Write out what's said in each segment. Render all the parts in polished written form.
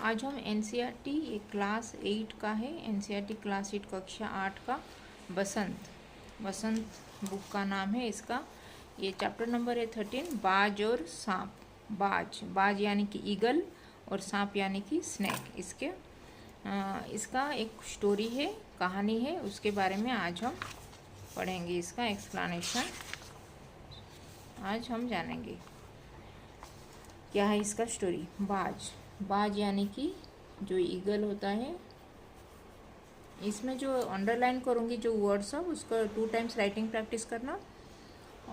आज हम एनसीईआरटी ये क्लास 8 का है। एनसीईआरटी क्लास 8 कक्षा 8 का बसंत बुक का नाम है इसका। ये चैप्टर नंबर है 13, बाज और सांप। बाज यानी कि ईगल और सांप यानी कि स्नेक। इसका एक स्टोरी है, कहानी है, उसके बारे में आज हम पढ़ेंगे। इसका एक्सप्लेनेशन आज हम जानेंगे। क्या है इसका स्टोरी। बाज यानी कि जो ईगल होता है। इसमें जो अंडरलाइन करूँगी जो वर्ड्स है उसका 2 टाइम्स राइटिंग प्रैक्टिस करना।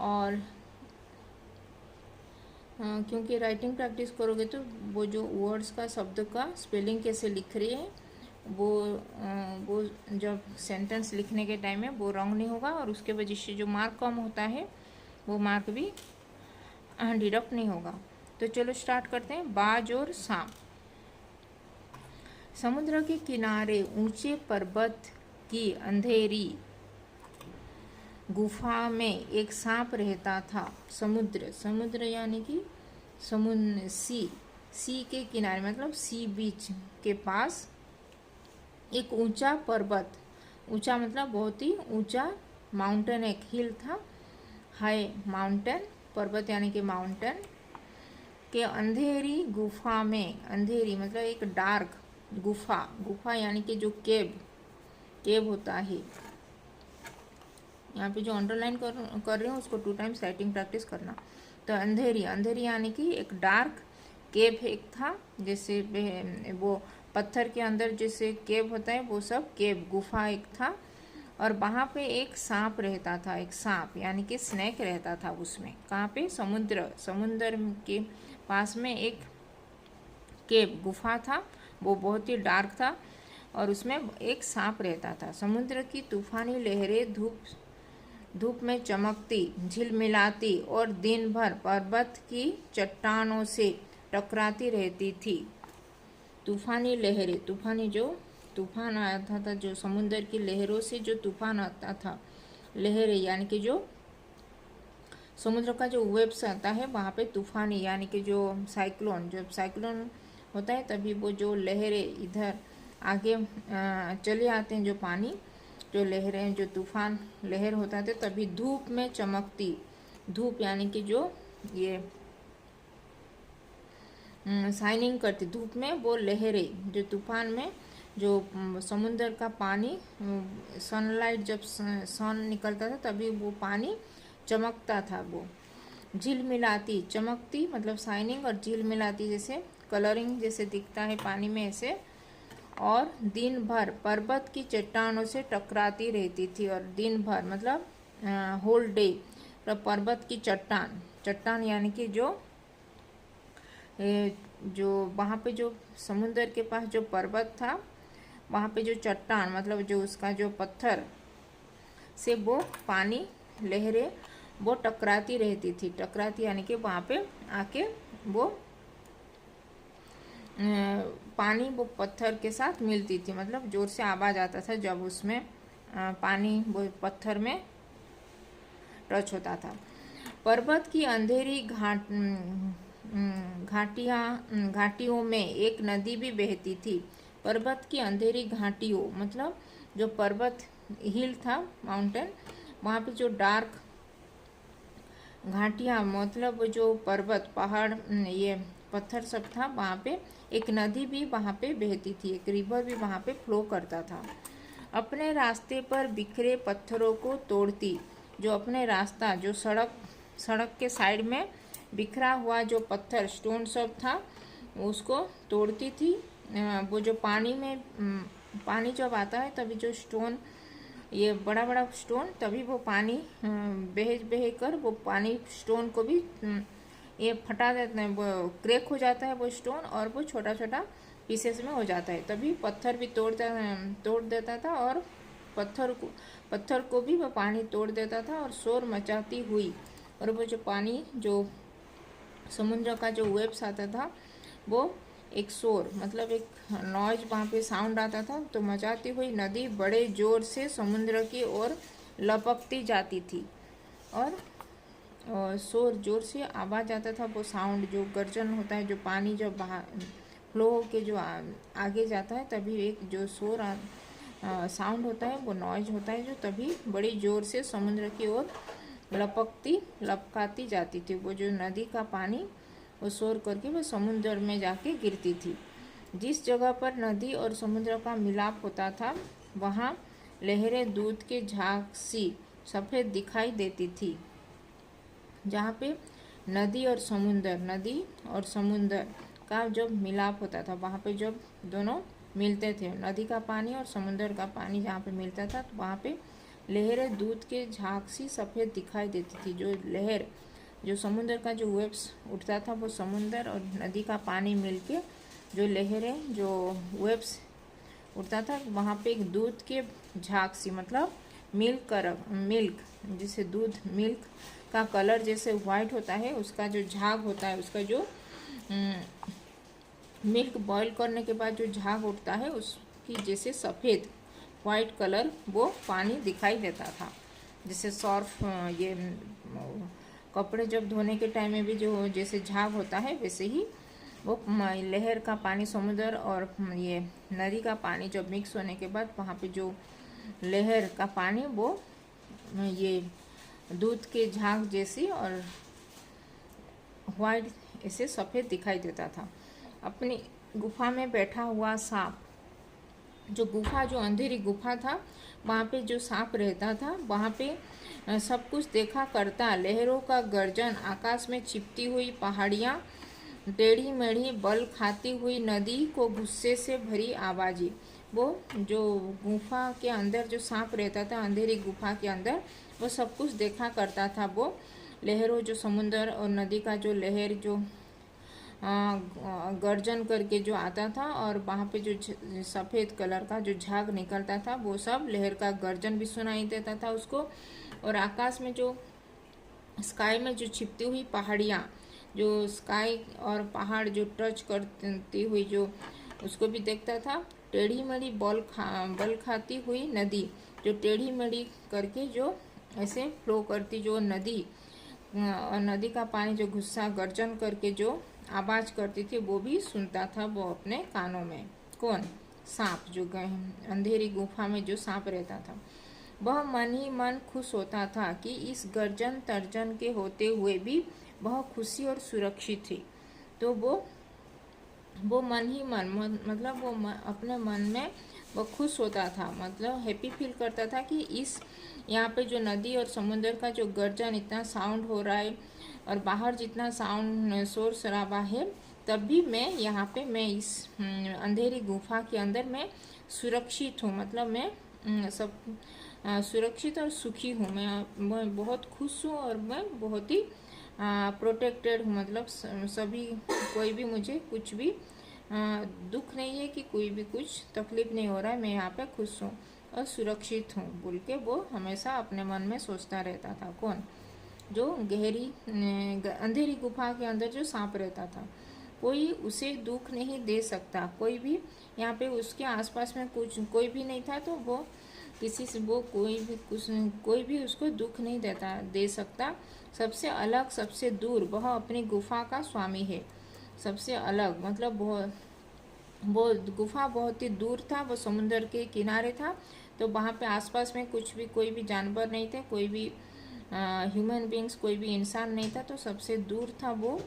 और क्योंकि राइटिंग प्रैक्टिस करोगे तो वो जो वर्ड्स का शब्द का स्पेलिंग कैसे लिख रही है वो जब सेंटेंस लिखने के टाइम में वो रॉन्ग नहीं होगा, और उसके वजह से जो मार्क कम होता है वो मार्क भी डिडक्ट नहीं होगा। तो चलो स्टार्ट करते हैं। बाज और सांप। समुद्र के किनारे ऊंचे पर्वत की अंधेरी गुफा में एक सांप रहता था। समुद्र यानी कि सी के किनारे मतलब सी बीच के पास एक ऊंचा पर्वत, ऊंचा मतलब बहुत ही ऊंचा माउंटेन, एक हिल था, हाई माउंटेन। पर्वत यानी कि माउंटेन के अंधेरी गुफा में, अंधेरी मतलब एक डार्क गुफा यानी कि जो केव होता है। यहाँ पे जो अंडरलाइन कर रहे हो उसको 2 टाइम्स राइटिंग प्रैक्टिस करना। तो अंधेरी यानी कि एक डार्क केव एक था, जैसे वो पत्थर के अंदर जैसे केव होता है वो सब केव गुफा एक था। और वहाँ पे एक सांप रहता था, एक सांप यानी कि स्नेक रहता था उसमें। कहाँ पे? समुद्र के पास में एक केव गुफा था, वो बहुत ही डार्क था और उसमें एक सांप रहता था। समुद्र की तूफानी लहरें धूप में चमकती, झिलमिलाती और दिन भर पर्वत की चट्टानों से टकराती रहती थी। तूफानी लहरें, तूफान आता था, जो समुद्र की लहरों से जो तूफान आता था, लहरें यानी कि जो समुद्र का जो वेव्स आता है वहाँ पे तूफानी यानी कि जो साइक्लोन, जब साइक्लोन होता है तभी वो जो लहरें इधर आगे चले आते हैं, जो पानी जो लहरें जो तूफान लहर होता है तभी धूप में चमकती, धूप यानी कि जो ये शाइनिंग करती धूप में वो लहरें, जो तूफान में जो समुद्र का पानी, सनलाइट जब सन निकलता था तभी वो पानी चमकता था। वो झिलमिलाती, चमकती मतलब शाइनिंग, और झिलमिलाती जैसे कलरिंग जैसे दिखता है पानी में ऐसे। और दिन भर पर्वत की चट्टानों से टकराती रहती थी। और दिन भर मतलब होल डे पर्वत की चट्टान यानी कि जो वहाँ पे जो समुद्र के पास जो पर्वत था वहाँ पे जो चट्टान मतलब जो उसका जो पत्थर से वो पानी लहरें वो टकराती रहती थी। टकराती यानी कि वहाँ पे आके वो पानी वो पत्थर के साथ मिलती थी, मतलब जोर से आवाज़ आता था जब उसमें पानी वो पत्थर में टच होता था। पर्वत की अंधेरी घाटियों में एक नदी भी बहती थी। पर्वत की अंधेरी घाटियों मतलब जो पर्वत हिल था, माउंटेन, वहाँ पे जो डार्क घाटियाँ मतलब जो पर्वत पहाड़ ये पत्थर सब था, वहाँ पे एक नदी भी वहाँ पे बहती थी, एक रिवर भी वहाँ पे फ्लो करता था। अपने रास्ते पर बिखरे पत्थरों को तोड़ती, जो अपने रास्ता जो सड़क के साइड में बिखरा हुआ जो पत्थर स्टोन सब था उसको तोड़ती थी। वो जो पानी जब आता है तभी जो स्टोन, ये बड़ा बड़ा स्टोन, तभी वो पानी बह कर वो पानी स्टोन को भी ये फटा देते हैं, वो क्रैक हो जाता है वो स्टोन, और वो छोटा छोटा पीसेस में हो जाता है। तभी पत्थर भी तोड़ देता था, और पत्थर को भी वो पानी तोड़ देता था। और शोर मचाती हुई, और वो जो पानी जो समुद्र का जो वेव्स आता था वो एक शोर मतलब एक नॉइज वहाँ पे साउंड आता था, तो मचाती हुई नदी बड़े जोर से समुद्र की ओर लपकती जाती थी। और शोर जोर से आवाज़ आता था, वो साउंड जो गर्जन होता है, जो पानी जब फ्लो होके जो आगे जाता है तभी एक जो शोर साउंड होता है, वो नॉइज होता है, जो तभी बड़ी जोर से समुद्र की ओर लपकाती जाती थी। वो जो नदी का पानी वो शोर करके वो समुद्र में जाके गिरती थी। जिस जगह पर नदी और समुद्र का मिलाप होता था वहाँ लहरें दूध के झाग सी सफ़ेद दिखाई देती थी। जहाँ पे नदी और समुंदर का जब मिलाप होता था, वहाँ पे जब दोनों मिलते थे, नदी का पानी और समुंदर का पानी जहाँ पे मिलता था, तो वहाँ पे लहरें दूध के झाग सी सफ़ेद दिखाई देती थी। जो लहर, जो समुंदर का जो वेव्स उठता था, वो समुंदर और नदी का पानी मिलके जो लहरें, जो वेव्स उठता था, वहाँ पे एक दूध के झाग सी, मतलब मिल्क जिसे दूध मिल्क का कलर जैसे वाइट होता है, उसका जो झाग होता है, उसका जो मिल्क बॉईल करने के बाद जो झाग उठता है, उसकी जैसे सफ़ेद वाइट कलर वो पानी दिखाई देता था। जैसे सर्फ, ये कपड़े जब धोने के टाइम में भी जो जैसे झाग होता है, वैसे ही वो लहर का पानी, समुद्र और ये नदी का पानी जब मिक्स होने के बाद वहाँ पे जो लहर का पानी वो ये दूध के झाग जैसी और वाइट ऐसे सफ़ेद दिखाई देता था। अपनी गुफा में बैठा हुआ सांप, जो अंधेरी गुफा था, वहाँ पे जो सांप रहता था, वहाँ पे सब कुछ देखा करता। लहरों का गर्जन, आकाश में छिपती हुई पहाड़ियाँ, टेढ़ी मेढ़ी बल खाती हुई नदी को गुस्से से भरी आवाज़ें। वो जो गुफा के अंदर जो सांप रहता था, अंधेरी गुफा के अंदर, वो सब कुछ देखा करता था। वो लहरों, जो समुंदर और नदी का जो लहर जो गर्जन करके जो आता था, और वहाँ पे जो सफ़ेद कलर का जो झाग निकलता था, वो सब लहर का गर्जन भी सुनाई देता था उसको। और आकाश में जो स्काई में जो छिपती हुई पहाड़ियाँ, जो स्काई और पहाड़ जो टच करती हुई जो उसको भी देखता था। टेढ़ी मेढ़ी बल खाती हुई नदी, जो टेढ़ी मेढ़ी करके जो ऐसे फ्लो करती जो नदी, और नदी का पानी जो गुस्सा गर्जन करके जो आवाज़ करती थी, वो भी सुनता था वो अपने कानों में। कौन? सांप, जो अंधेरी गुफा में जो सांप रहता था। वह मन ही मन खुश होता था कि इस गर्जन तर्जन के होते हुए भी वह खुशी और सुरक्षित थी। तो वो मन ही मन मतलब वो अपने मन में वो खुश होता था, मतलब हैप्पी फील करता था कि इस यहाँ पे जो नदी और समुद्र का जो गर्जन इतना साउंड हो रहा है, और बाहर जितना साउंड शोर शराबा है, तब भी मैं यहाँ पे, मैं इस अंधेरी गुफा के अंदर मैं सुरक्षित हूँ। मतलब मैं सब सुरक्षित और सुखी हूँ। मैं बहुत खुश हूँ और मैं बहुत ही प्रोटेक्टेड हूँ। मतलब सभी, कोई भी मुझे कुछ भी दुख नहीं है कि कोई भी कुछ तकलीफ नहीं हो रहा है, मैं यहाँ पे खुश हूँ और सुरक्षित हूँ बोल के वो हमेशा अपने मन में सोचता रहता था। कौन? जो गहरी अंधेरी गुफा के अंदर जो सांप रहता था। कोई उसे दुख नहीं दे सकता, कोई भी यहाँ पे उसके आसपास में कोई भी नहीं था, तो वो किसी से वो कोई भी उसको दुख नहीं दे सकता। सबसे अलग, सबसे दूर वह अपनी गुफा का स्वामी है। सबसे अलग मतलब वो गुफा बहुत ही दूर था, वो समुद्र के किनारे था, तो वहाँ पे आसपास में कोई भी जानवर नहीं थे, कोई भी ह्यूमन बींग्स, कोई भी इंसान नहीं था। तो सबसे दूर था वो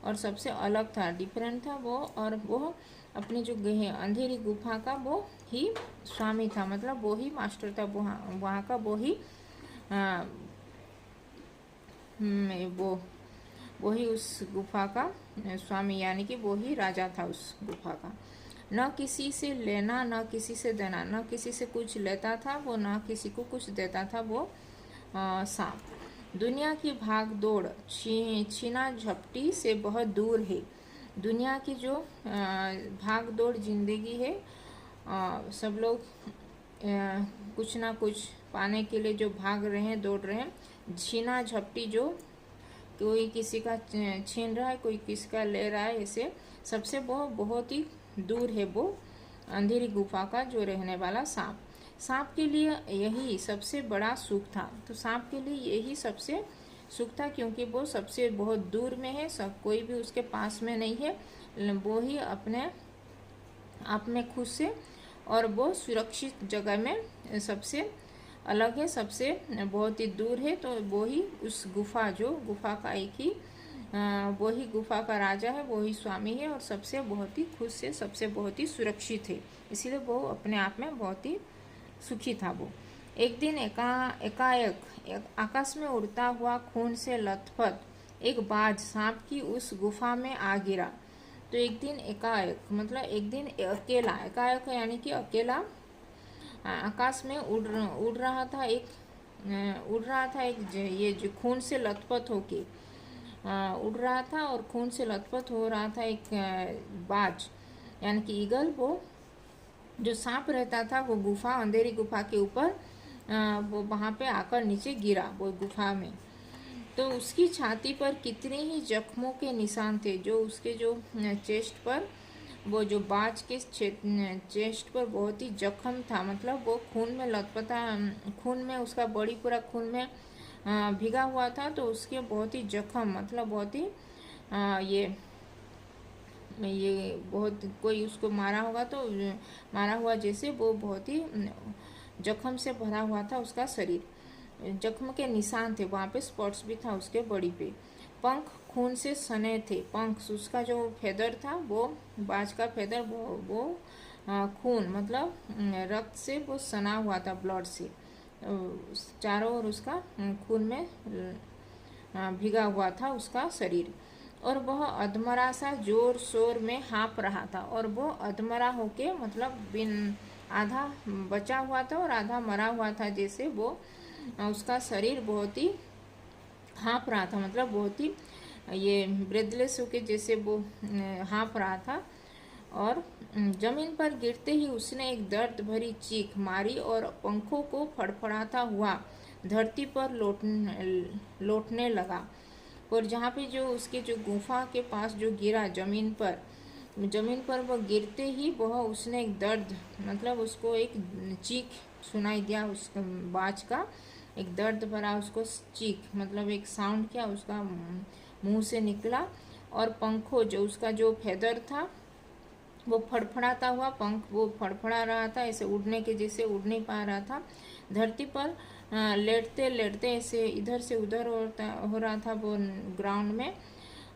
और सबसे अलग था, डिफरेंट था वो। और वो अपनी जो अंधेरी गुफा का वो ही स्वामी था, मतलब वो ही मास्टर था, वहाँ का वो ही वो ही उस गुफा का स्वामी, यानी कि वो ही राजा था उस गुफा का। न किसी से लेना, न किसी से देना, न किसी से कुछ लेता था वो, न किसी को कुछ देता था वो सांप। दुनिया की भाग दौड़, छीना झपटी से बहुत दूर है। दुनिया की जो भाग दौड़ जिंदगी है, सब लोग कुछ ना कुछ पाने के लिए जो भाग रहे हैं, दौड़ रहे हैं। छीना झपटी, जो कोई किसी का छीन रहा है, कोई किसी का ले रहा है, ऐसे सबसे वो बहुत ही दूर है वो अंधेरी गुफा का जो रहने वाला सांप। सांप के लिए यही सबसे बड़ा सुख था। तो सांप के लिए यही सबसे सुख था, क्योंकि वो सबसे बहुत दूर में है, सब कोई भी उसके पास में नहीं है। वो ही अपने आप में खुद से, और वो सुरक्षित जगह में सबसे अलग है, सबसे बहुत ही दूर है। तो वो ही उस गुफा, जो गुफा का एक ही वो ही गुफा का राजा है, वो ही स्वामी है, और सबसे बहुत ही खुद से, सबसे बहुत ही सुरक्षित है। इसीलिए वो अपने आप में बहुत ही सुखी था। वो एक दिन एकाएक आकाश में उड़ता हुआ खून से लथपथ एक बाज सांप की उस गुफा में आ गिरा। तो एक दिन एकाएक मतलब एक दिन अकेला, एकाएक यानी कि अकेला आकाश में उड़ रहा था एक ये जो खून से लथपथ होके उड़ रहा था, और खून से लथपथ हो रहा था एक बाज यानी कि ईगल। वो जो सांप रहता था वो गुफा, अंधेरी गुफा के ऊपर वो वहाँ पे आकर नीचे गिरा वो गुफा में। तो उसकी छाती पर कितने ही जख्मों के निशान थे, जो उसके जो चेस्ट पर, वो जो बाज के चेस्ट पर बहुत ही जख्म था, मतलब वो खून में लथपथा, खून में उसका बॉडी पूरा खून में भिगा हुआ था। तो उसके बहुत ही जख्म, मतलब बहुत ही ये बहुत कोई उसको मारा होगा तो मारा हुआ जैसे, वो बहुत ही जख्म से भरा हुआ था उसका शरीर। जख्म के निशान थे, वहाँ पे स्पॉट्स भी था उसके बॉडी पे। पंख खून से सने थे, पंख उसका जो फेदर था, वो बाज का फेदर, वो खून मतलब रक्त से वो सना हुआ था, ब्लड से चारों ओर उसका खून में भिगा हुआ था उसका शरीर। और वह अधमरा सा जोर शोर में हाँफ रहा था, और वो अधमरा होके मतलब बिन आधा बचा हुआ था और आधा मरा हुआ था, जैसे वो उसका शरीर बहुत ही हाँफ रहा था, मतलब बहुत ही ये ब्रेथलेस होके जैसे वो हाँफ रहा था। और जमीन पर गिरते ही उसने एक दर्द भरी चीख मारी और पंखों को फड़फड़ाता हुआ धरती पर लौटने लगा। और जहाँ पे जो उसके जो गुफा के पास जो गिरा जमीन पर वह गिरते ही वह उसने एक दर्द, मतलब उसको एक चीख सुनाई दिया, उस बाज का एक दर्द भरा उसको चीख, मतलब एक साउंड क्या उसका मुंह से निकला। और पंखों, जो उसका जो फेदर था वो फड़फड़ाता हुआ, पंख वो फड़फड़ा रहा था, ऐसे उड़ने के जैसे उड़ नहीं पा रहा था धरती पर। लेटते लेटते ऐसे इधर से उधर हो रहा था वो ग्राउंड में।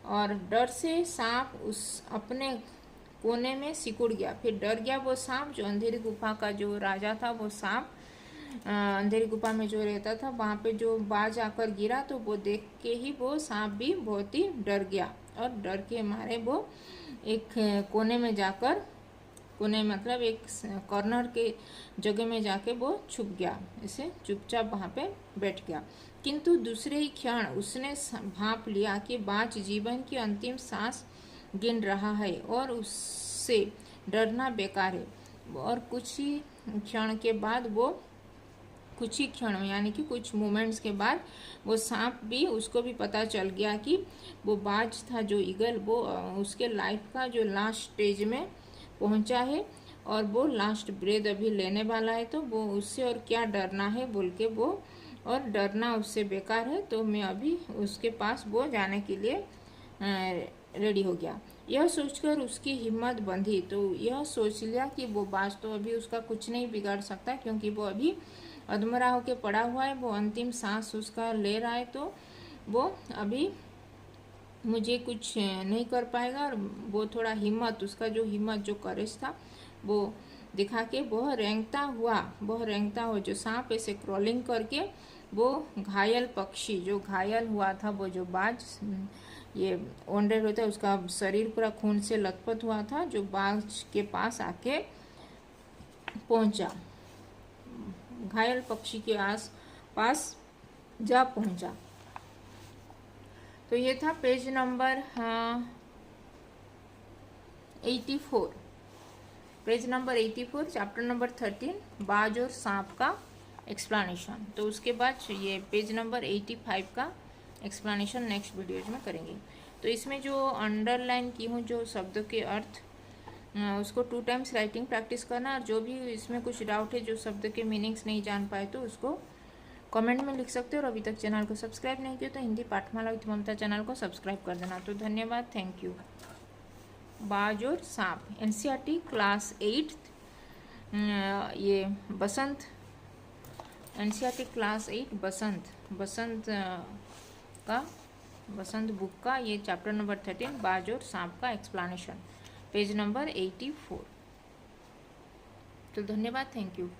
और डर से सांप उस अपने कोने में सिकुड़ गया, फिर डर गया वो सांप, जो अंधेरी गुफा का जो राजा था वो सांप अंधेरी गुफा में जो रहता था, वहाँ पे जो बाज आकर गिरा तो वो देख के ही वो सांप भी बहुत ही डर गया, और डर के मारे वो एक कोने में जाकर, कोने मतलब एक कॉर्नर के जगह में जाके वो छुप गया, ऐसे चुपचाप वहाँ पे बैठ गया। किंतु दूसरे ही क्षण उसने भांप लिया कि बाज जीवन की अंतिम सांस गिन रहा है और उससे डरना बेकार है। और कुछ ही क्षण के बाद वो, कुछ ही क्षण यानी कि कुछ मोमेंट्स के बाद वो सांप भी, उसको भी पता चल गया कि वो बाज था जो ईगल, वो उसके लाइफ का जो लास्ट स्टेज में पहुंचा है, और वो लास्ट ब्रेथ अभी लेने वाला है। तो वो उससे और क्या डरना है बोल के वो, और डरना उससे बेकार है, तो मैं अभी उसके पास वो जाने के लिए रेडी हो गया। यह सोचकर उसकी हिम्मत बंधी, तो यह सोच लिया कि वो बाज तो अभी उसका कुछ नहीं बिगाड़ सकता, क्योंकि वो अभी अधमरा होके पड़ा हुआ है, वो अंतिम सांस उसका ले रहा है, तो वो अभी मुझे कुछ नहीं कर पाएगा। और वो थोड़ा हिम्मत, उसका जो हिम्मत, जो करेज था वो दिखा के वह रेंगता हुआ जो सांप ऐसे क्रॉलिंग करके वो घायल पक्षी, जो घायल हुआ था वो जो बाज, ये ओंडेड होता है, उसका शरीर पूरा खून से लथपथ हुआ था, जो बाज के पास आके पहुंचा, घायल पक्षी के आस पास जा पहुंचा। तो ये था page number 84, page number 84, chapter number 13, बाज और सांप का एक्सप्लेनेशन। तो उसके बाद ये पेज नंबर 85 का एक्सप्लेनेशन नेक्स्ट वीडियोज में करेंगे। तो इसमें जो अंडरलाइन की हूँ जो शब्दों के अर्थ, उसको 2 टाइम्स राइटिंग प्रैक्टिस करना, और जो भी इसमें कुछ डाउट है, जो शब्द के मीनिंग्स नहीं जान पाए, तो उसको कमेंट में लिख सकते हो। और अभी तक चैनल को सब्सक्राइब नहीं किया तो हिंदी पाठमाला विथ ममता चैनल को सब्सक्राइब कर देना। तो धन्यवाद, थैंक यू। बाज और सांप, एनसीईआरटी क्लास 8 ये बसंत, एनसीईआरटी क्लास 8 बसंत बुक का ये चैप्टर नंबर 13 बाज और सांप का एक्सप्लेनेशन, पेज नंबर 84। तो धन्यवाद, थैंक यू।